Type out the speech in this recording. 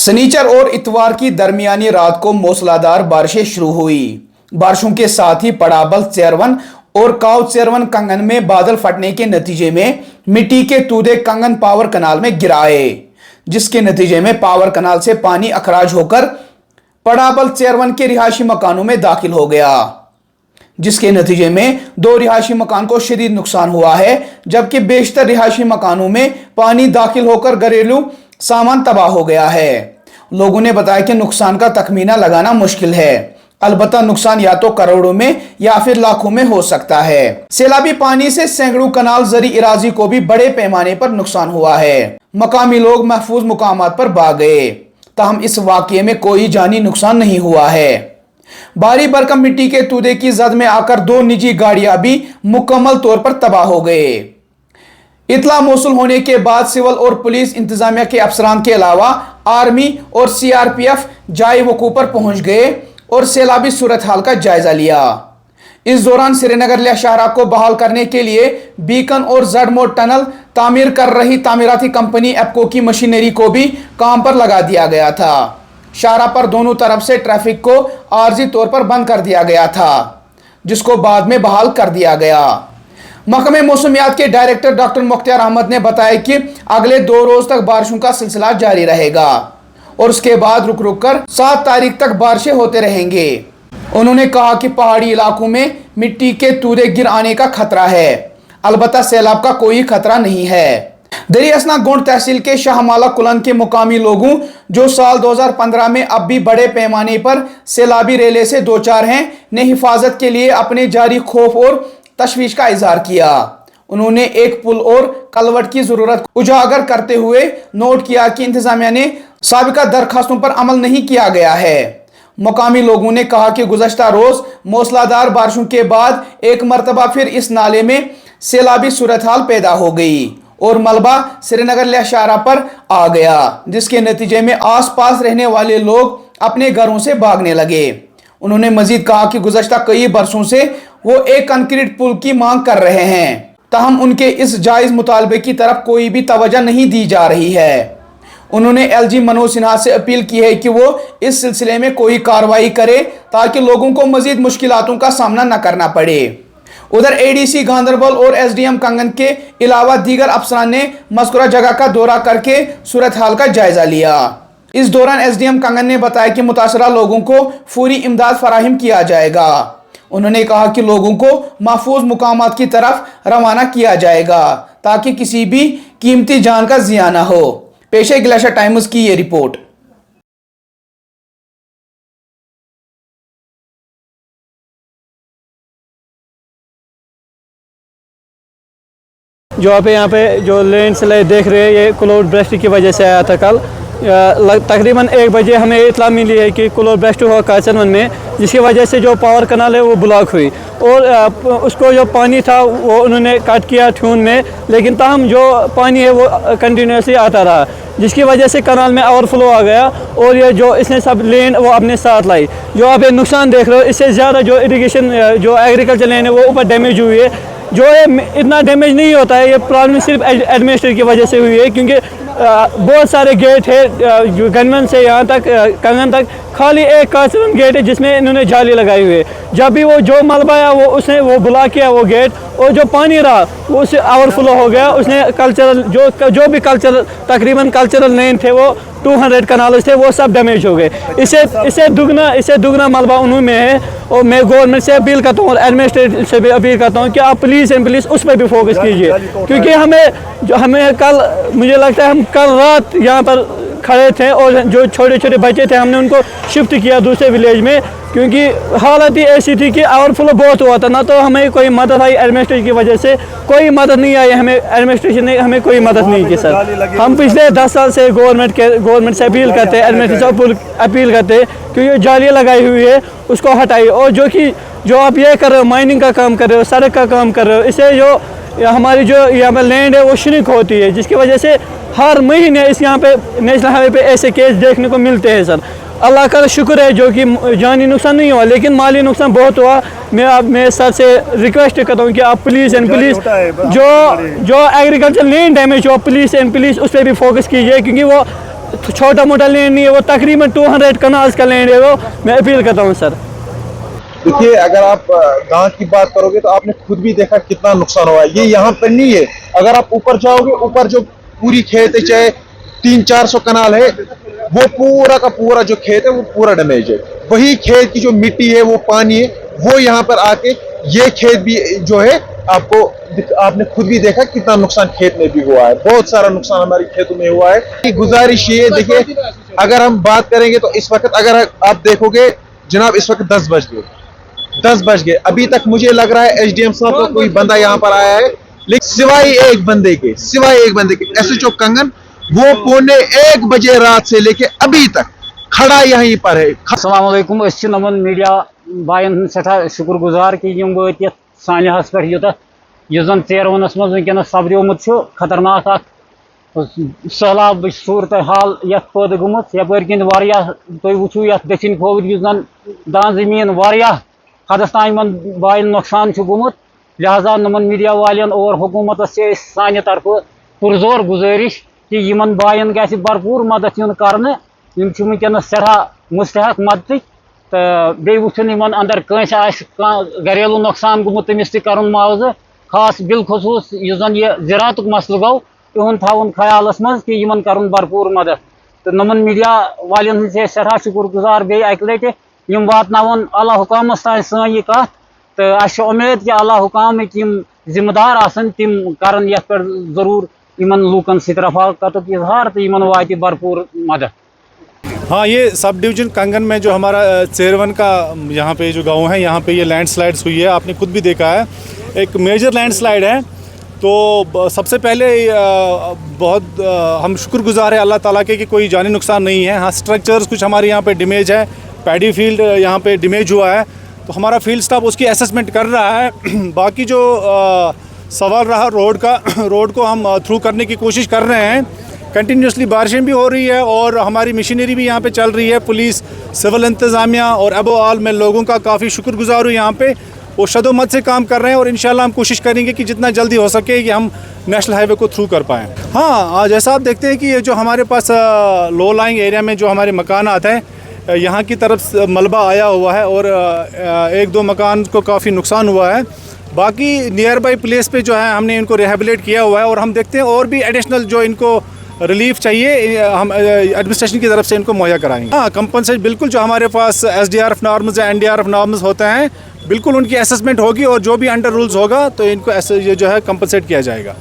शनिचर और इतवार की दरमियानी रात को मूसलाधार बारिशें शुरू हुई। बारिशों के साथ ही पड़ाबल चेरवन और काव चेरवन कंगन में बादल फटने के नतीजे में मिट्टी के तूदे कंगन पावर कनाल में गिराए, जिसके नतीजे में पावर कनाल से पानी अखराज होकर पड़ाबल चेरवन के रिहायशी मकानों में दाखिल हो गया, जिसके नतीजे में 2 रिहायशी मकान को शदीद नुकसान हुआ है, जबकि बेशतर रिहायशी मकानों में पानी दाखिल होकर घरेलू सामान तबाह हो गया है। लोगों ने बताया कि नुकसान का तखमीना लगाना मुश्किल है, अलबत्ता नुकसान या तो करोड़ों में या फिर लाखों में हो सकता है। सैलाबी पानी से सैकड़ों कनाल जरी इराजी को भी बड़े पैमाने पर नुकसान हुआ है। मकामी लोग महफूज मुकामात पर भाग गए, ताहम इस वाकये में कोई जानी नुकसान नहीं हुआ है। भारी भरकम मिट्टी के तूदे की जद में आकर 2 निजी गाड़ियां भी मुकम्मल तौर पर तबाह हो गए। इतला मौसूल होने के बाद सिविल और पुलिस इंतजामिया के अफसरान के अलावा आर्मी और सीआरपीएफ जाए वकूफ पर पहुंच गए और सैलाबी सूरत हाल का जायजा लिया। इस दौरान श्रीनगर लेह शाहरा को बहाल करने के लिए बीकन और जडमोड टनल तामीर कर रही तामीराती कंपनी एप्को की मशीनरी को भी काम पर लगा दिया गया था। शाहरा पर दोनों तरफ से ट्रैफिक को आर्जी तौर पर बंद कर दिया गया था, जिसको बाद में बहाल कर दिया गया। महकमे मौसमियात के डायरेक्टर डॉक्टर मुख्तार अहमद ने बताया कि अगले 2 रोज तक बारिशों का सिलसिला जारी रहेगा और उसके बाद रुक रुक कर 7 तारीख तक बारिशें होते रहेंगे। उन्होंने कहा कि पहाड़ी इलाकों में मिट्टी के तूदे गिर आने का खतरा है, अलबत्ता सैलाब का कोई खतरा नहीं है। दरियासना गोंड तहसील के शाहमाला कुलन के मुकामी लोगों जो साल 2015 में अब भी बड़े पैमाने पर सैलाबी रेले से 2-4 हैं, ने हिफाजत के लिए अपने जारी खौफ और तशवीश का इजहार किया। उन्होंने एक पुल और कलवट की जरूरत उजागर करते हुए नोट किया कि इंतजामिया ने साबिका दरखास्तों पर अमल नहीं किया गया है। मुकामी लोगों ने कहा कि गुज़श्ता रोज मूसलाधार बारिशों के बाद एक मरतबा फिर इस नाले में सैलाबी सूरत हाल पैदा हो गई और मलबा श्रीनगर लेह शाहरा पर आ गया, जिसके नतीजे में आस पास रहने वाले लोग अपने घरों से भागने लगे। उन्होंने मजीद कहा कि गुज़श्ता कई बरसों से वो एक कंक्रीट पुल की मांग कर रहे हैं, ताहम उनके इस जायज मुतालबे की तरफ कोई भी तवज्जो नहीं दी जा रही है। उन्होंने एलजी मनोज सिन्हा से अपील की है कि वो इस सिलसिले में कोई कार्रवाई करे ताकि लोगों को मजीद मुश्किलातों का सामना न करना पड़े। उधर एडीसी गांधरबल और एसडीएम कंगन के अलावा दीगर अफसरान ने मज़कूरा जगह का दौरा करके सूरत हाल का जायजा लिया। इस दौरान एसडीएम कंगन ने बताया कि मुतासरा लोगों को फौरी इमदाद फराहिम किया जाएगा। उन्होंने कहा कि लोगों को महफूज मुकामात की तरफ रवाना किया जाएगा ताकि किसी भी कीमती जान का जिया न हो। पेशे ग्लेशियर टाइम्स की ये रिपोर्ट। जो आप यहाँ पे जो लैंडस्लाइड देख रहे हैं, ये क्लाउड बर्स्ट की वजह से आया था। कल तकरीबन 1 बजे हमें इतला मिली है कि क्लाउड बर्स्ट हुआ काचरवन में, जिसकी वजह से जो पावर कनाल है वो ब्लॉक हुई और उसको जो पानी था वो उन्होंने कट किया ठून में, लेकिन ताहम जो पानी है वो कंटिन्यूसली आता रहा, जिसकी वजह से कनाल में ओवरफ्लो आ गया और ये जो इसने सब लैंड वो अपने साथ लाई। जो आप ये नुकसान देख रहे हो, इससे ज़्यादा जो इरीगेशन जो एग्रीकल्चर लैंड है वो ऊपर डैमेज हुई है। जो ये इतना डैमेज नहीं होता है, ये प्रॉब्लम सिर्फ एडमिनिस्ट्रेटर की वजह से हुई है, क्योंकि बहुत सारे गेट है गनमन से यहाँ तक कंगन तक, खाली एक काचरवन गेट है जिसमें इन्होंने जाली लगाई हुई है। जब भी वो जो मलबा आया वो उसने वो ब्लॉक किया वो गेट, और जो पानी रहा वो उससे ओवरफ्लो हो गया। उसने कल्चरल जो भी कल्चरल तकरीबन कल्चरल लैंड थे वो 200 कनाल थे, वो सब डैमेज हो गए। इससे दुगना मलबा उन्होंने में है। और मैं गवर्नमेंट से अपील करता हूँ और एडमिनिस्ट्रेटर से भी अपील करता हूँ कि आप प्लीज़ उस पर भी फोकस कीजिए, क्योंकि हमें कल मुझे लगता है हम कल रात यहाँ पर खड़े थे और जो छोटे छोटे बच्चे थे हमने उनको शिफ्ट किया दूसरे विलेज में, क्योंकि हालत ही ऐसी थी कि ओवरफ्लो बहुत हुआ था। ना तो हमें कोई मदद आई एडमिनिस्ट्रेशन की वजह से, कोई मदद नहीं आई, हमें एडमिनिस्ट्रेशन ने हमें कोई मदद नहीं की। सर हम पिछले 10 साल से गवर्नमेंट से अपील करते हैं, एडमिनिस्ट्रेशन से अपील करते हैं कि ये जालियाँ लगाई हुई है उसको हटाइए, और जो आप ये कर रहे हो माइनिंग का काम कर रहे हो, सड़क का काम कर रहे हो, इससे जो हमारी जो यहाँ पर लैंड है वो श्रिंक होती है, जिसकी वजह से हर महीने इस यहाँ पे नेशनल हाईवे पे ऐसे केस देखने को मिलते हैं। सर अल्लाह का शुक्र है जो कि जानी नुकसान नहीं हुआ, लेकिन माली नुकसान बहुत हुआ। मैं सर से रिक्वेस्ट करता हूँ कि आप प्लीज़ एंड प्लीज़ जो एग्रीकल्चर लैंड डैमेज हो, प्लीज़ एंड प्लीज़ उस पर भी फोकस कीजिए, क्योंकि वो छोटा मोटा लैंड नहीं है, वो तकरीबन 200 कनाल्स का लैंड है वो। मैं अपील करता हूँ सर। देखिए, अगर आप गांव की बात करोगे तो आपने खुद भी देखा कितना नुकसान हुआ है। ये यहाँ पर नहीं है, अगर आप ऊपर जाओगे, ऊपर जो पूरी खेत है, चाहे 300-400 कनाल है, वो पूरा का पूरा जो खेत है वो पूरा डैमेज है। वही खेत की जो मिट्टी है, वो पानी है, वो यहाँ पर आके ये खेत भी जो है, आपने खुद भी देखा कितना नुकसान खेत में भी हुआ है। बहुत सारा नुकसान हमारे खेतों में हुआ है। गुजारिश ये, देखिए, अगर हम बात करेंगे तो इस वक्त अगर आप देखोगे जनाब, इस वक्त 10 बज गए, अभी तक मुझे लग रहा है एसडीएम साहब का कोई बंदा यहाँ पर आया है, लेकिन सिवाय एक बंदे के एसएचओ कंगन, वो 1:15 बजे रात से लेके अभी तक खड़ा यहीं पर है। अस्सलाम वालेकुम। नमन मीडिया बायन सठा शुक्रगुजार कि वात सानहस पे यून चेरवनस मज वनस सपद्योमुत खतरनाक सैलाब सूरत हाल ये पैदा गुमुत यपर किन तुम वुचू ये दक्षिण खोवर जन दान जमीन हदस तान बायन नुकसान गुमुत। लिहाजा नमन मीडिया वालन और हुकूमत से सानि तरफ पुरजोर गुजारिश कि यमन बायन गि भरपूर मदद यून कर वनस सठा मुस्तहक मदद तो बे वुचन अंदर कंस घरेलू नुकसान गुमुत तमिस तक मुआवजा खास बिलखसूस जन यह ज़राअत मसल गो इहुन थवन ख्यालस मज कि यमन कर भरपूर मदद। तो नमन मीडिया वालन से सठा शुक्रगुजार बे अक लट यम वातनावन अल्लाह हुकामस तान सन यह कत तो अस उम्मीद कि अल्लाह हुकाम जिम्मेदार आसन तिम करन यथ पे जरूर यमन लूकन सत रफाकत इजहार तो यमन वात भरपूर मदद। हाँ, ये सब डिवीज़न कंगन में जो हमारा चेरवन का यहाँ पे जो गांव है, यहाँ पे ये लैंडस्लाइड्स हुई है, आपने खुद भी देखा है, एक मेजर लैंडस्लाइड है। तो सबसे पहले बहुत हम शुक्रगुजार है अल्लाह ताला के कि कोई जानी नुकसान नहीं है। हाँ, स्ट्रक्चर्स कुछ हमारे यहाँ पे डैमेज है, पैडी फील्ड यहाँ पे डैमेज हुआ है, तो हमारा फील्ड स्टाफ उसकी असेसमेंट कर रहा है। बाकी जो सवाल रहा रोड को हम थ्रू करने की कोशिश कर रहे हैं। कंटिन्यूसली बारिशें भी हो रही है और हमारी मशीनरी भी यहाँ पे चल रही है। पुलिस, सिविल इंतज़ामिया और अबो आल मैं लोगों का काफ़ी शुक्रगुजार हूँ यहाँ पे, वो शदोमत से काम कर रहे हैं और इंशाल्लाह हम कोशिश करेंगे कि जितना जल्दी हो सके कि हम नेशनल हाईवे को थ्रू कर पाएँ। हाँ, जैसा आप देखते हैं कि ये जो हमारे पास लो लाइंग एरिया में जो हमारे मकान आते हैं, यहाँ की तरफ मलबा आया हुआ है और 1-2 मकान को काफ़ी नुकसान हुआ है। बाकी नियर बाई प्लेस पे जो है हमने इनको रिहेबिलिटेट किया हुआ है और हम देखते हैं और भी एडिशनल जो इनको रिलीफ चाहिए हम एडमिनिस्ट्रेशन की तरफ से इनको मुहैया कराएंगे। हाँ, कंपनसेशन बिल्कुल जो हमारे पास SDRF नॉर्म्स या NDRF नॉर्म्स होते हैं, बिल्कुल उनकी असेसमेंट होगी और जो भी अंडर रूल्स होगा तो इनको ये जो है कंपनसेट किया जाएगा।